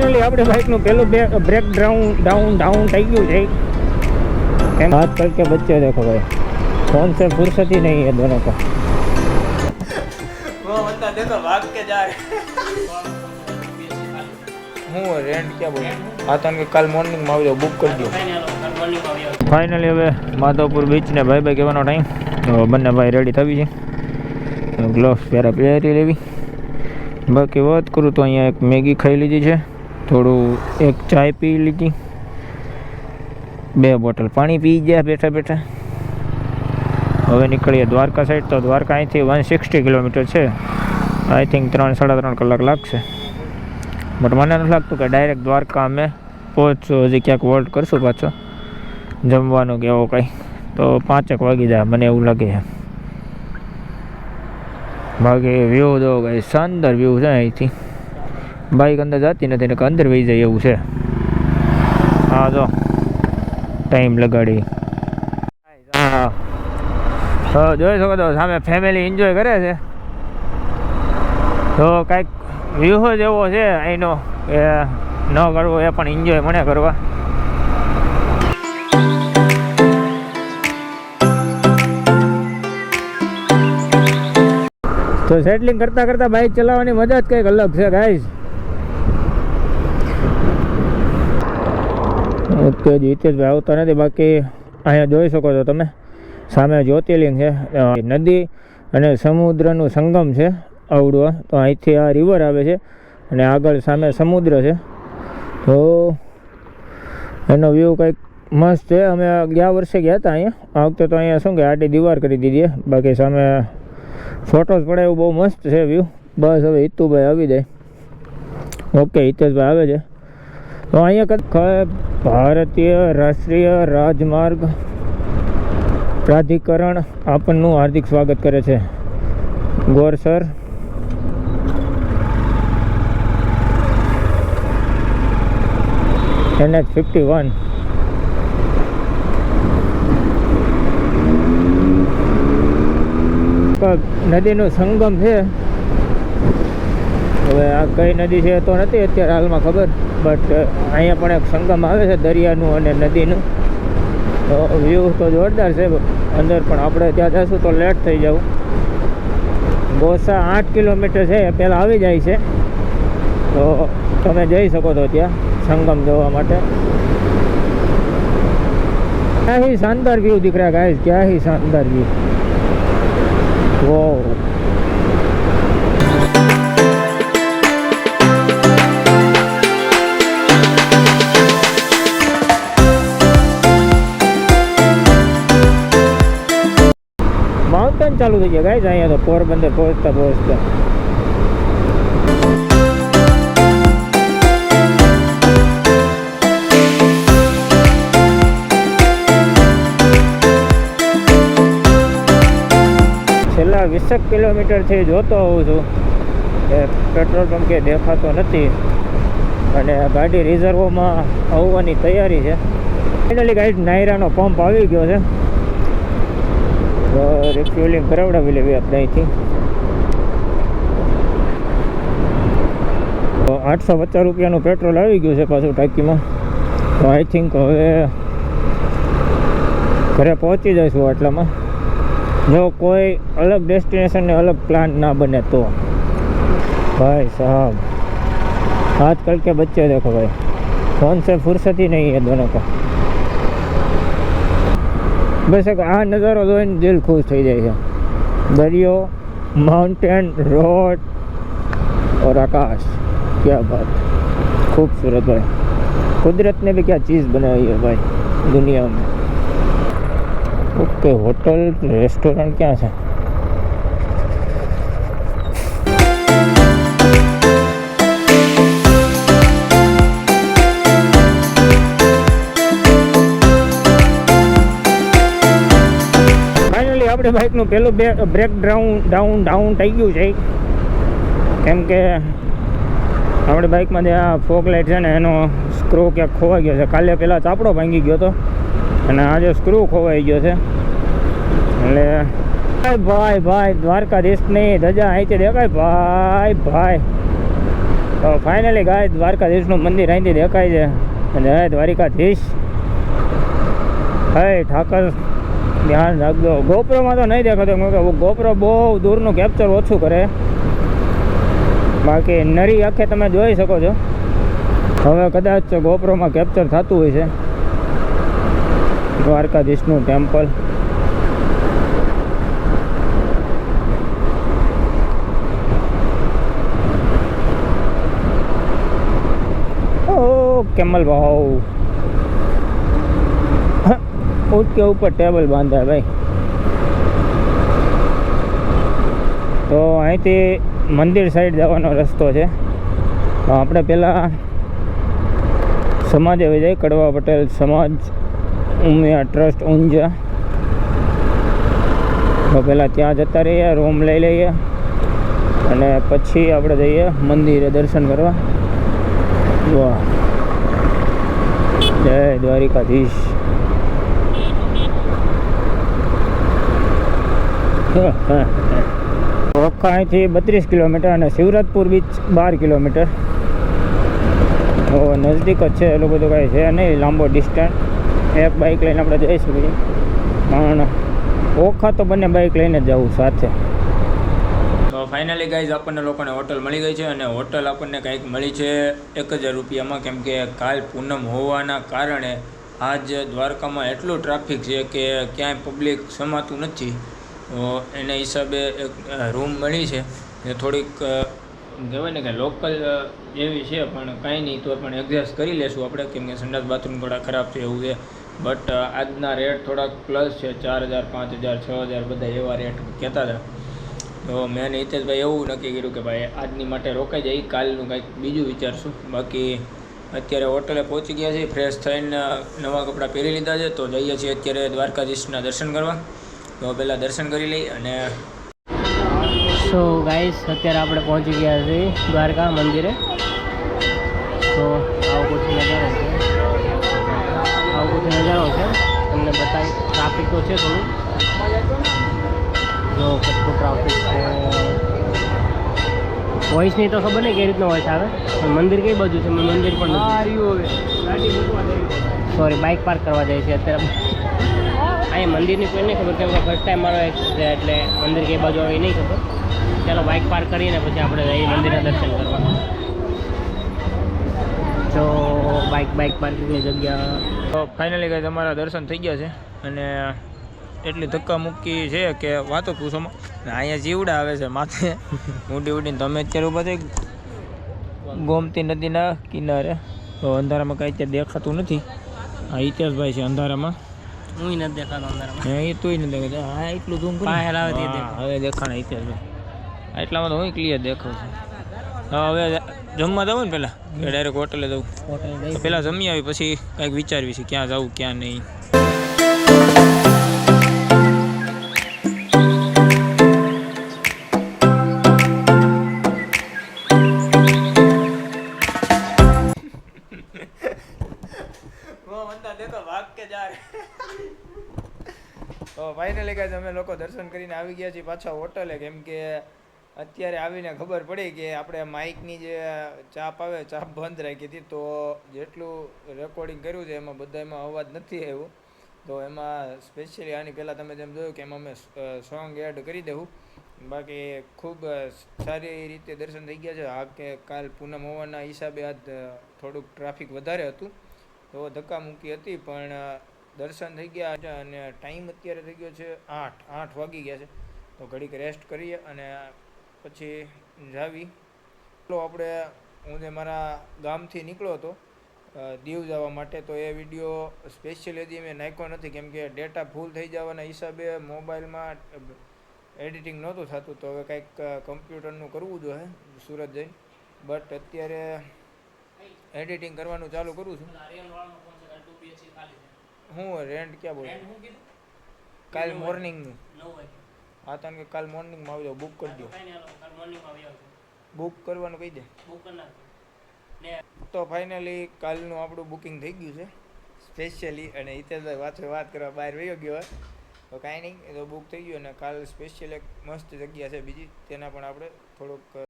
Finally આપણે બાઇકનું પેલું break down થઈ ગયું છે કેમ हाथ करके बच्चे देखो भाई फोन से फुर्सत ही नहीं है दोनों को वो बंदा देखो भाग के जा रहे હું રેન્ટ ક્યાં બોલ આ તને કાલ મોર્નિંગ માં આવજો બુક કરી દો ફાઇનલી હવે માધવપુર બીચ ને ભાઈ ભાઈ કહેવાનો ટાઈમ તો બંને ભાઈ રેડી થઈ છે ગ્લોવ્સ પહેરી લેવી બાકી વાત કરું તો અહીંયા એક મેગી ખાઈ લીધી છે થોડું એક ચાય પી લીધી 2 બોટલ પાણી પી ગયા બેઠા બેઠા હવે નીકળીએ દ્વારકા સાઈડ તો દ્વારકા અહીંથી 160 કિલોમીટર છે આઈ થિંક 3-3.5 કલાક લાગશે બટ મને નથી લાગતું કે ડાયરેક્ટ દ્વારકા અમે પહોંચશું હજી ક્યાંક વોલ્ટ કરશું પાછો જમવાનું કે એવો કંઈ તો 5 વાગી જાય મને એવું લાગે છે બાકી વ્યૂ જો કંઈ શાનદાર વ્યૂ છે અહીંથી બાઇક અંદર જતી નથી ને અંદર વહી જાય એવું છે હા જો ટાઈમ લગાડી હા જોઈ શકો તો સામે ફેમિલી એન્જોય કરે છે તો કાંઈક વ્યૂ જ એવો છે અહીંનો એ ન કરવો એ પણ એન્જોય મને કરવા તો સેટલિંગ કરતાં કરતાં બાઇક ચલાવવાની મજા જ કંઈક અલગ છે ગાઈઝ ઓકે જીતેશભાઈ આવતા નથી બાકી અહીંયા જોઈ શકો છો તમે સામે જ્યોતિર્લિંગ છે નદી અને સમુદ્રનું સંગમ છે આવડું તો અહીંથી આ રિવર આવે છે અને આગળ સામે સમુદ્ર છે તો એનો વ્યૂ કંઈક મસ્ત છે અમે ગયા વર્ષે ગયા હતા અહીંયા આ વખતે તો અહીંયા શું કે આડી દીવાર કરી દીધી બાકી સામે ફોટોસ પડે એવું બહુ મસ્ત છે વ્યૂ બસ હવે હિતુભાઈ આવી જાય ઓકે હિતેશભાઈ આવે છે તો અહીંયા ભારતીય રાષ્ટ્રીય રાજમાર્ગ પ્રાધિકરણ આપણનું હાર્દિક સ્વાગત કરે છે ગોર સર NH51 નદીનું સંગમ છે હવે આ કઈ નદી છે તો નથી અત્યારે હાલમાં ખબર બટ અહીંયા પણ એક સંગમ આવે છે દરિયાનું અને નદીનું તો વ્યૂ તો જોરદાર છે અંદર પણ આપણે ત્યાં જઈશું તો લેટ થઈ જવું ગોસા 8 કિલોમીટર છે પહેલાં આવી જાય છે તો તમે જઈ શકો છો ત્યાં संगम જોવા માટે क्या ही शानदार व्यू दिख रहा है गाइस क्या ही शानदार व्यू वो माउंटेन चालू થઈ ગયા ગાइस અહીંયા તો પોરબંદર પહોંચતા છેલ્લા 20 કિલોમીટરથી જોતો હોઉં છું કે પેટ્રોલ પંપ કે દેખાતો નથી અને ગાડી રિઝર્વમાં આવવાની તૈયારી છે ફાઇનલી ગાઈડ નાયરાનો પંપ આવી ગયો છે તો રિફ્યુલિંગ કરાવડાવી લેવી આપણે અહીંથી તો 850 રૂપિયાનું પેટ્રોલ આવી ગયું છે પાછું ટાંકીમાં તો આઈ થિંક હવે ઘરે પહોંચી જઈશું આટલામાં જો કોઈ अलग डेस्टिनेशन ने अलग प्लान ना बने तो भाई साहब आजकल के बच्चे देखो भाई फोन से फुर्सत ही नहीं है दोनों को बस एक आ नज़ारो જોઈને દિલ खुश થઈ જાય છે दरियो माउंटेन रोड और आकाश क्या बात खूबसूरत भाई कुदरत ने भी क्या चीज़ बनाई है भाई दुनिया में ओके होटल रेस्टोरेंट क्या है फाइनली આપણે બાઇકનું પેલું બ્રેક ડાઉન થઈ ગયું છે કેમ કે આપણી બાઇકમાં જે આ ફોગ લાઇટ છે ને એનો સ્ક્રૂ ક્યાંક ખોવાઈ ગયો છે કાલે પહેલાં ચાપડો ભાંગી ગયો હતો અને આજે સ્ક્રૂ ખોવાઈ ગયો છે એટલે ભાઈ દ્વારકાધીશની ધજા અહીંથી દેખાય ભાઈ તો ફાઇનલી ગાય દ્વારકાધીશનું મંદિર અહીંથી દેખાય છે. જય દ્વારિકાધીશ. હે ઠાકર ધ્યાન રાખજો. ગોપ્રોમાં તો નહીં દેખાતો કેમ કે ગોપ્રો બહુ દૂરનું કેપ્ચર ઓછું કરે. બાકી નરી આંખે તમે જોઈ શકો છો. હવે કદાચ ગોપ્રોમાં કેપ્ચર થતું હોય છે દ્વારકાધીશનું ટેમ્પલ. કેમલ ભાવ उसके ऊपर टेबल बांधा है भाई. તો અહીંથી મંદિર સાઈડ જવાનો રસ્તો છે. તો આપણે પહેલાં સમાજે આવી જાય. કડવા પટેલ સમાજ ઉમિયા ટ્રસ્ટ ઊંઝા. તો પહેલાં ત્યાં જતા રહીએ, રૂમ લઈ લઈએ અને પછી આપણે જઈએ મંદિરે દર્શન કરવા. વાહ જય દ્વારિકાધીશ. વખા અહીંથી 32 કિલોમીટર અને શિવરાજપુર બીચ 12 કિલોમીટર. તો નજદીક જ છે, એટલું બધું કાંઈ છે નહીં લાંબો ડિસ્ટન્સ. એક બાઇક લઈને આપણે જઈ શકીએ. પણ ઓખા તો બંને બાઇક લઈને જ જવું સાથે. તો ફાઇનલી ગાઈઝ આપણને લોકોને હોટલ મળી ગઈ છે અને હોટલ આપણને કંઈક મળી છે 1000 રૂપિયામાં. કેમ કે કાલ પૂનમ હોવાના કારણે આજ દ્વારકામાં એટલું ટ્રાફિક છે કે ક્યાંય પબ્લિક સમાતું નથી. તો એના હિસાબે એક રૂમ મળી છે એ થોડીક કહેવાય ને કે લોકલ જેવી છે, પણ કાંઈ નહીં તો પણ એડજસ્ટ કરી લેશું આપણે. કેમ કે સંડાસ બાથરૂમ થોડા ખરાબ છે એવું છે. બટ આજના રેટ થોડાક પ્લસ છે. 4000 5000 6000 બધા એવા રેટ કહેતા હતા. તો મેં હિતેશભાઈ એવું નક્કી કર્યું કે ભાઈ આજની માટે રોકાઈ જાય, કાલનું કંઈક બીજું વિચારશું. બાકી અત્યારે હોટલે પહોંચી ગયા છીએ, ફ્રેશ થઈને નવા કપડાં પહેરી લીધા છે. તો જઈએ છીએ અત્યારે દ્વારકાધીશના દર્શન કરવા. તો પહેલાં દર્શન કરી લઈએ અને સો ગાઈસ અત્યારે આપણે પહોંચી ગયા છીએ દ્વારકા મંદિરે. તો આવો કુછ નજારો છે, તમને બતાવી. ટ્રાફિક તો છે થોડું, જો કેટલું ટ્રાફિક છે. વોઇસની તો ખબર નહીં કઈ રીતનો વોઇસ આવે. પણ મંદિર કઈ બાજુ છે મંદિર પણ નથી. સોરી, બાઇક પાર્ક કરવા જાય છે અત્યારે. અહીંયા મંદિરની કોઈ નહીં ખબર, કેમ કે ફર્સ્ટ ટાઈમ મારો છે એટલે મંદિર કઈ બાજુ આવે એ નહીં ખબર. ચાલો બાઇક પાર્ક કરીને પછી આપણે જઈએ મંદિરના દર્શન કરવા. તો બાઇક પાર્કિંગની જગ્યા. તો ફાઇનલી કંઈ તમારા દર્શન થઈ ગયા છે અને એટલી ધક્કા મૂકી છે કે વાતો પૂછોમાં. અહીંયા જીવડા આવે છે માથે ઉડી ઉડીને. તમે અત્યારે ઊભા થઈ ગોમતી નદીના કિનારે. તો અંધારામાં કાંઈ અત્યારે દેખાતું નથી. આ હિતેશભાઈ છે અંધારામાં. હું નથી દેખાતો અંધારામાં. એ તું નથી દેખાતો. હા એટલું ઝૂમ હવે દેખાણા હિતેશભાઈ. એટલામાં તો હું ક્લિયર દેખાવ છું. હવે જમવા જવું ને પહેલાં કે ડાયરેક્ટ હોટલે જવું? પહેલાં જમી આવી પછી કાંઈક વિચારવી છે ક્યાં જવું ક્યાં નહીં. તો ફાઇનલી ગાઈઝ અમે લોકો દર્શન કરીને આવી ગયા છીએ પાછા હોટલે. કેમ કે અત્યારે આવીને ખબર પડી કે આપણે માઇકની જે ચાપ આવે ચાપ બંધ રાખી હતી. તો જેટલું રેકોર્ડિંગ કર્યું છે એમાં બધામાં અવાજ નથી આવ્યો. તો એમાં સ્પેશિયલી આની પહેલાં તમે જેમ જોયું કે એમાં અમે સોંગ એડ કરી દેવું. બાકી ખૂબ સારી રીતે દર્શન થઈ ગયા છે. આ કે કાલ પૂનમ હોવાના હિસાબે આજ થોડુંક ટ્રાફિક વધારે હતું તો ધક્કા મૂકી હતી, પણ દર્શન થઈ ગયા છે. અને ટાઈમ અત્યારે થઈ ગયો છે 8 વાગી ગયા છે. તો ઘડીક રેસ્ટ કરીએ અને પછી જાવી. આપણે હું જે મારા ગામથી નીકળ્યો હતો દીવ જવા માટે, તો એ વિડીયો સ્પેશિયલી હજી મેં નાખ્યો નથી કેમ કે ડેટા ફૂલ થઈ જવાના હિસાબે મોબાઈલમાં એડિટિંગ નહોતું થતું. તો હવે કંઈક કમ્પ્યુટરનું કરવું જોઈએ સુરત જઈને. બટ અત્યારે એડિટિંગ કરવાનું ચાલુ કરું છું. હું રેન્ટ ક્યાં બોલું? કાલ મોર્નિંગનું. હા તને કાલ મોર્નિંગમાં આવી જાવ. બુક કરી દો. બુક કરવાનું કહી દે. તો ફાઇનલી કાલનું આપણું બુકિંગ થઈ ગયું છે સ્પેશિયલી. અને હિતેશભાઈ વાત કરવા બહાર વયો ગયો હોય તો કાંઈ નહીં, એ તો બુક થઈ ગયું. અને કાલ સ્પેશિયલ એક મસ્ત જગ્યા છે બીજી, તેના પણ આપણે થોડુંક